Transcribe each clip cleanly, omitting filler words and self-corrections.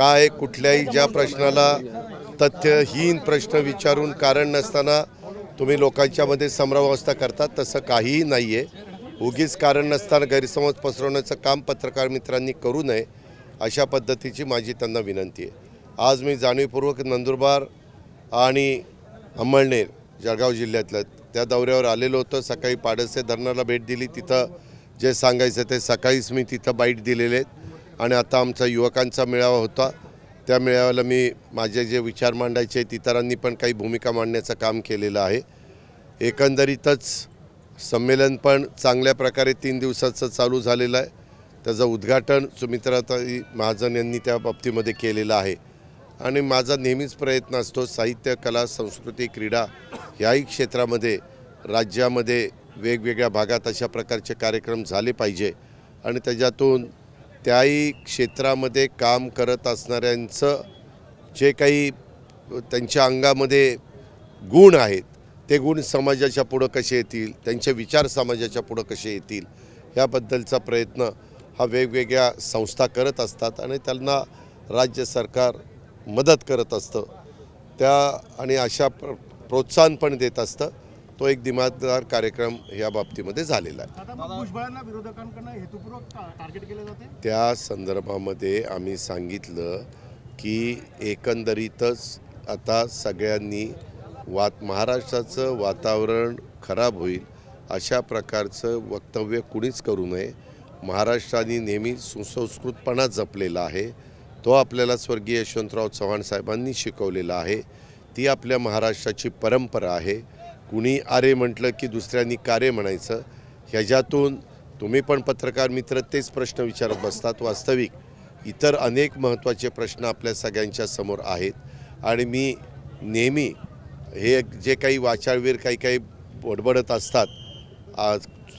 काय कुठल्याही ज्या प्रश्नाला तथ्यहीन प्रश्न विचारून कारण नसताना तुम्ही लोकांच्या मध्ये संभ्रमावस्था करतात, तसं काहीही नाही आहे। उगीच कारण नसताना गैरसमज पसरवण्याचं काम पत्रकार मित्रांनी करू नये अशा पद्धतीची माझी त्यांना विनंती आहे। आज मी जाणीवपूर्वक नंदुरबार आणि अंमळनेर जळगाव जिल्ह्यातल्या त्या दौऱ्यावर आलेलो होतो। सकाळी पाडसे धरणाला भेट दिली, तिथं जे सांगायचं ते सकाळीच मी तिथं बाईट दिलेले आहेत आणि आता आमचा युवकांचा मेळावा होता, त्या मेळाव्याला मी माझे जे विचार मांडायचे आहेत इतरांनी पण काही भूमिका मांडण्याचं काम केलेलं आहे। एकंदरीतच संमेलन पण चांगल्या प्रकारे 3 दिवसाचं चालू झालेलं आहे। त्याचं उद्घाटन सुमित्राताई महाजन यांनी त्या बाबतीमध्ये केलेलं आहे आणि माझा नेहमीच प्रयत्न असतो साहित्य, कला, संस्कृती, क्रीडा याही क्षेत्रामध्ये राज्यामध्ये वेगवेगळ्या भागात अशा प्रकारचे कार्यक्रम झाले पाहिजे आणि त्याच्यातून त्याही क्षेत्रामध्ये काम करत असणाऱ्यांचं जे काही त्यांच्या अंगामध्ये गुण आहेत ते गुण समाजाच्या पुढं कसे येतील, त्यांचे विचार समाजाच्या पुढं कसे येतील याबद्दलचा प्रयत्न हा वेगवेगळ्या संस्था करत असतात आणि त्यांना राज्य सरकार मदत करत असतं त्या आणि अशा प्रोत्साहन पण देत असतं। तो एक दिमागदार कार्यक्रम या बाबतीमध्ये झालेला आहे। भुजबळांना विरोधकांकडून हेतुपूर्वक टार्गेट केले जाते। त्या संदर्भामध्ये आम्ही सांगितलं की एकंदरीतच आता सगळ्यांनी महाराष्ट्राचं वातावरण खराब होईल अशा प्रकारचं वक्तव्य कुणीच करू नये। महाराष्ट्राने नेहमी सुसंस्कृतपणा जपलेला आहे, तो आपल्याला स्वर्गीय यशवंतराव चव्हाण साहेबांनी शिकवलेला आहे, ती आपल्या महाराष्ट्राची परंपरा आहे। कुणी आरे म्हटलं की दुसऱ्यांनी कारे म्हणायचं, ह्याच्यातून तुम्ही पण पत्रकार मित्र तेच प्रश्न विचारत बसतात। वास्तविक इतर अनेक महत्त्वाचे प्रश्न आपल्या सगळ्यांच्या समोर आहेत आणि मी नेहमी हे जे काही वाचाळवीर काही बडबडत असतात,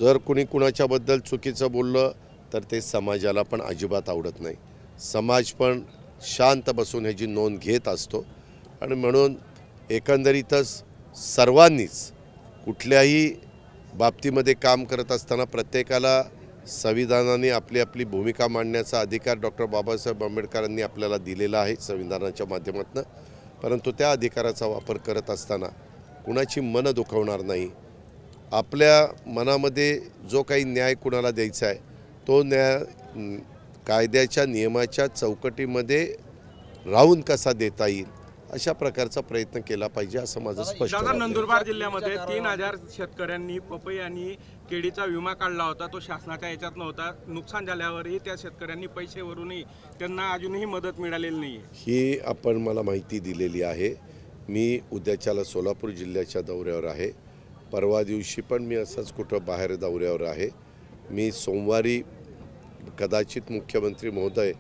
जर कुणी कुणाच्याबद्दल चुकीचं बोललं तर ते समाजाला पण अजिबात आवडत नाही। समाज पण शांत बसून ह्याची नोंद घेत असतो आणि म्हणून एकंदरीतच सर्वांनीच कुठल्याही बाबतीमध्ये काम करत असताना प्रत्येकाला संविधानाने आपली आपली भूमिका मांडण्याचा अधिकार डॉक्टर बाबासाहेब आंबेडकरांनी आपल्याला दिलेला आहे संविधानाच्या माध्यमातून, परंतु त्या अधिकाराचा वापर करत असताना कुणाची मनं दुखवणार नाही। आपल्या मनामध्ये जो काही न्याय कुणाला द्यायचा आहे तो न्याय कायद्याच्या नियमाच्या चौकटीमध्ये राहून कसा देता येईल अशा प्रकारचा प्रयत्न केला पाहिजे असं माझं स्पष्ट आहे। नंदुरबार जिल्ह्यामध्ये 3000 शेतकऱ्यांनी पपई आणि केळीचा विमा काढला होता, तो शासनाच्या याच्यात नव्हता। नुकसान झाल्यावरही त्या शेतकऱ्यांनी पैसे भरूनही त्यांना अजूनही मदत मिळालेली नाही। ही आपण मला माहिती दिलेली आहे। मी उद्याच्याला सोलापूर जिल्ह्याच्या दौऱ्यावर आहे, परवा दिवशी पण मी असंच कुठं बाहेर दौऱ्यावर आहे। मी सोमवारी कदाचित मुख्यमंत्री महोदय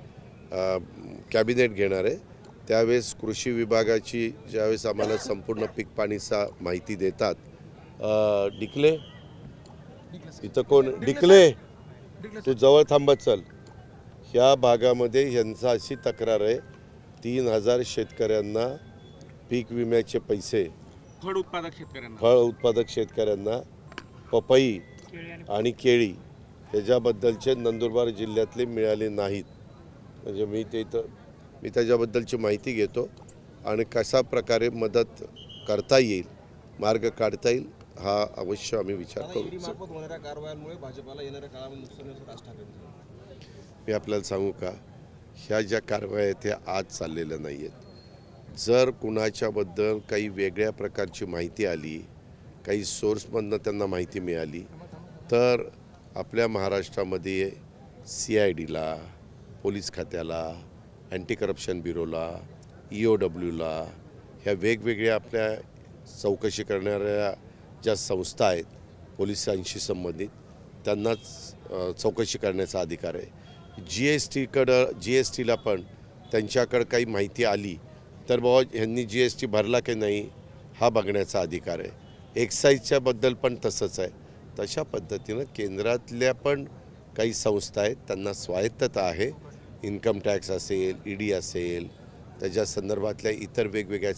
कॅबिनेट घेणार आहे, त्यावेळेस कृषी विभागाची ज्यावेळेस आम्हाला संपूर्ण पीक पाणीचा माहिती देतात। डिकले इथं कोण डिकले तू जवळ थांबत चल। ह्या भागामध्ये ह्यांचा अशी तक्रार आहे 3000 शेतकऱ्यांना पीक विम्याचे पैसे फळ उत्पादक शेतकऱ्यांना पपई आणि केळी ह्याच्याबद्दलचे नंदुरबार जिल्ह्यातले मिळाले नाहीत। म्हणजे मी त्याच्याबद्दलची माहिती घेतो आणि कशा प्रकारे मदत करता येईल, मार्ग काढता येईल हा अवश्य आम्ही विचार करू। मी आपल्याला सांगू का, ह्या ज्या कारवाया आहेत त्या आज चाललेल्या नाही आहेत। जर कुणाच्याबद्दल काही वेगळ्या प्रकारची माहिती आली, काही सोर्समधनं त्यांना माहिती मिळाली तर आपल्या महाराष्ट्रामध्ये CIDला, पोलीस खात्याला, अँटी करप्शन ब्युरोला, EOWला ह्या वेगवेगळ्या आपल्या चौकशी करणाऱ्या ज्या संस्था आहेत पोलिसांशी संबंधित त्यांनाच चौकशी करण्याचा अधिकार आहे। GSTला पण त्यांच्याकडे काही माहिती आली तर बाबा ह्यांनी GST भरला की नाही हा बघण्याचा अधिकार आहे। एक्साईजच्याबद्दल पण तसंच आहे। तशा पद्धतीनं केंद्रातल्या पण काही संस्था आहेत त्यांना स्वायत्तता आहे। इन्कम टॅक्स असेल, ED असेल, त्याच्या संदर्भातल्या इतर वेगवेगळ्या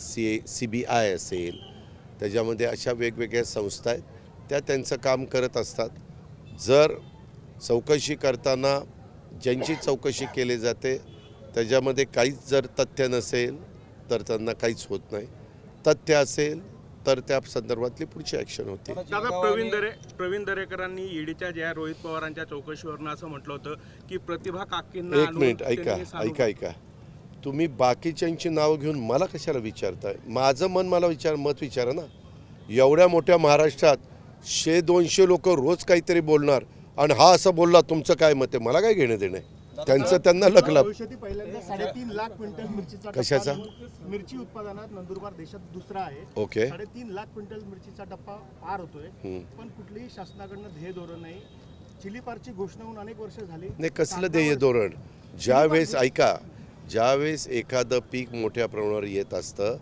CBI असेल, त्याच्यामध्ये अशा वेगवेगळ्या संस्था आहेत त्या त्यांचं काम करत असतात। जर चौकशी करताना ज्यांची चौकशी केली जाते त्याच्यामध्ये काहीच जर तथ्य नसेल तर त्यांना काहीच होत नाही, तथ्य असेल तर त्या संदर्भातली पुढची ॲक्शन होती. दादा, प्रवीण दरेकरांनी ईडीच्या ज्या रोहित पवारांच्या चौकशीवरून असं म्हटलं होतं की प्रतिभा काकींना एक मिनिट ऐका, तुम्ही बाकीच्यांची नावं घेऊन मला कशाला विचारताय? माझं मन मला मत विचारा ना. एवढ्या मोठ्या महाराष्ट्रात 100-200 लोक रोज काहीतरी बोलणार आणि हा असं बोलला, तुमचं काय मत आहे? मला काय घेणं देणं आहे? त्यांचं त्यांना लकलं. भविष्यात पहिल्यांदा 3.5 लाख क्विंटल मिरचीचा कशाचा? मिरची उत्पादनात नंदुरबार देशात दुसरा आहे. ओके. 3.5 लाख क्विंटल मिरचीचा टप्पा पार होतोय, पण कुठलीही शासनाकडनं ध्येय धोरण नाही. चिली पारची घोषणा होऊन अनेक वर्ष झाली. नाही, कसलं ध्येय धोरण? ज्यावेळेस एखादं पीक मोठ्या प्रमाणावर येत असतं,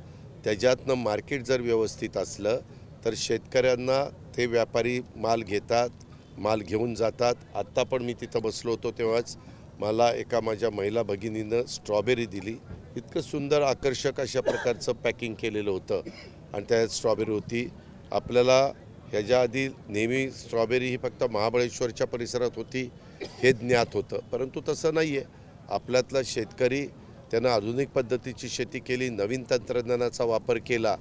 त्याच्यातनं मार्केट जर व्यवस्थित असलं तर शेतकऱ्यांना ते व्यापारी माल घेतात, माल घेऊन जातात. आत्ता पण मी तिथं बसलो होतो तेव्हाच मला एका माझ्या महिला भगिनीनं स्ट्रॉबेरी दिली. इतकं सुंदर आकर्षक अशा प्रकारचं पॅकिंग केलेलं होतं आणि त्यात स्ट्रॉबेरी होती. आपल्याला ह्याच्या आधी नेहमी स्ट्रॉबेरी ही फक्त महाबळेश्वरच्या परिसरात होती हे ज्ञात होतं, परंतु तसं नाही आहे. आपल्यातला शेतकरी त्यानं आधुनिक पद्धतीची शेती केली, नवीन तंत्रज्ञानाचा वापर केला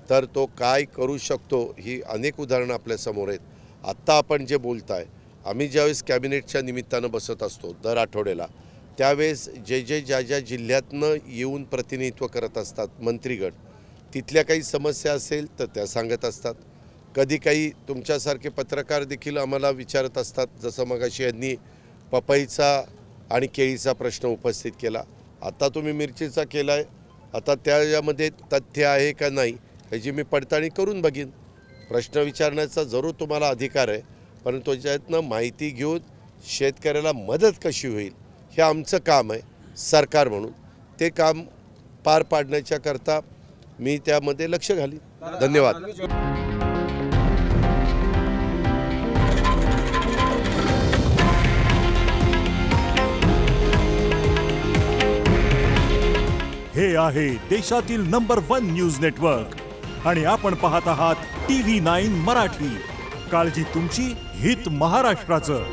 तर तो काय करू शकतो ही अनेक उदाहरणं आपल्यासमोर आहेत. आत्ता आपण जे बोलताय, आम्ही ज्यावेळेस कॅबिनेटच्या निमित्तानं बसत असतो दर आठवड्याला, त्यावेळेस ज्या जिल्ह्यातनं येऊन प्रतिनिधित्व करत असतात मंत्रीगण, तिथल्या काही समस्या असेल तर त्या सांगत असतात. कधी काही तुमच्यासारखे पत्रकार देखील आम्हाला विचारत असतात, जसं मगाशी यांनी पपईचा आणि केळीचा प्रश्न उपस्थित केला. आता तुम्ही मिरचीचा केला आहे, आता त्यामध्ये तथ्य आहे का नाही ह्याची मी पडताळणी करून बघीन. प्रश्न विचारण्याचा जरूर तुम्हाला अधिकार आहे, परंतु त्याच्यातनं माहिती घेऊन शेतकऱ्याला मदत कशी होईल हे आमचं काम आहे सरकार म्हणून. ते काम पार पाडण्याच्या करता मी त्यामध्ये लक्ष घालीन. धन्यवाद. हे आहे देशातील नंबर 1 न्यूज नेटवर्क आणि आपण पाहत आहात TV9 मराठी. काळजी तुमची, हित महाराष्ट्राचं.